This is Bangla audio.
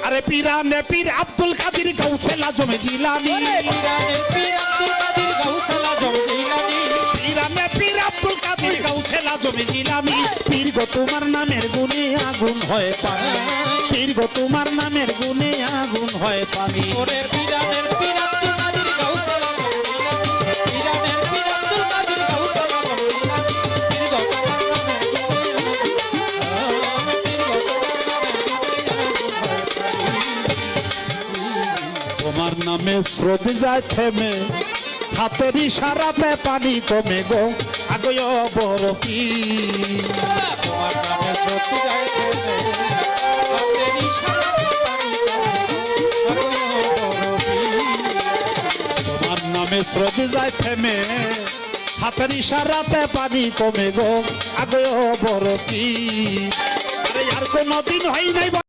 আরে পীরানে পীর আব্দুল কাদের গাউসে আজম জিলানী পীরানে পীর আব্দুল কাদের গাউসে আজম জিলানী পীরানে পীর আব্দুল কাদের গাউসে আজম জিলানী পীর গো তোমার নামের গুণে আগুন হয় পানি পীর গো তোমার নামের গুণে আগুন হয় পানি ওরে পীরানের পীর আব্দুল কাদের গাউসে আজম জিলানী পীরানের পীর আব্দুল কাদের গাউসে আজম জিলানী পীর গো তোমার নামের তোমার নামে স্রোত যায় থেমে হাতের ইশারাতে পানি কমে গো আগয় বরফি তোমার নামে সত্যি যায় থেমে হাতের ইশারাতে পানি তোমার নামে স্রোত যায় থেমে হাতের ইশারাতে পানি কমে গো আগয় বরফি আরে আর কোনদিন হয় নাই